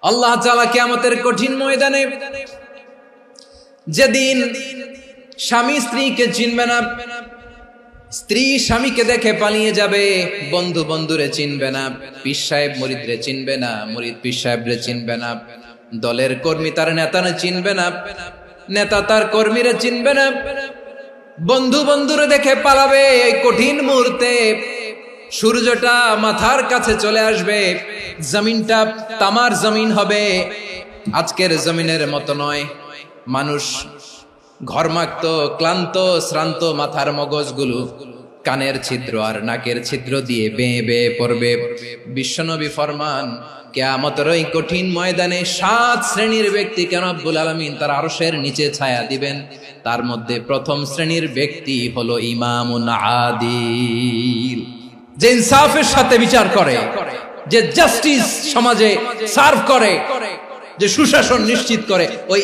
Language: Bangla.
আল্লাহ তাআলা কিয়ামতের কঠিন ময়দানে যেদিন স্বামী স্ত্রীকে চিনবে না, স্ত্রী স্বামীকে দেখে পালিয়ে যাবে, বন্ধু বন্ধুরে চিনবে না, পীর সাহেব মুরিদরে চিনবে না, মুরিদ পীর সাহেবরে চিনবে না, দলের কর্মী তার নেতারে চিনবে না, নেতা তার কর্মীরে চিনবে না, বন্ধু বন্ধুরে দেখে পালাবে। এই কঠিন মুহূর্তে সূর্যটা মাথার কাছে চলে আসবে, জমিনটা তামার জমিন হবে, আজকের জমিনের মতো নয়। মানুষ ঘর্মাক্ত, ক্লান্ত, শ্রান্ত মাথার মগজগুলো কানের ছিদ্র আর নাকের ছিদ্র দিয়ে বেয়ে বেয়ে পড়বে। বিশ্বনবী ফরমান, কিয়ামতের ওই কঠিন ময়দানে 7 শ্রেণীর ব্যক্তিকে রব্বুল আলামিন তার আরশের নিচে ছায়া দিবেন। তার মধ্যে প্রথম শ্রেণীর ব্যক্তি হলো ইমামুন আদিল, যে ইনসাফের সাথে বিচার করে, যে জাস্টিস সমাজে সার্ভ করে, যে সুশাসন নিশ্চিত করে। ওই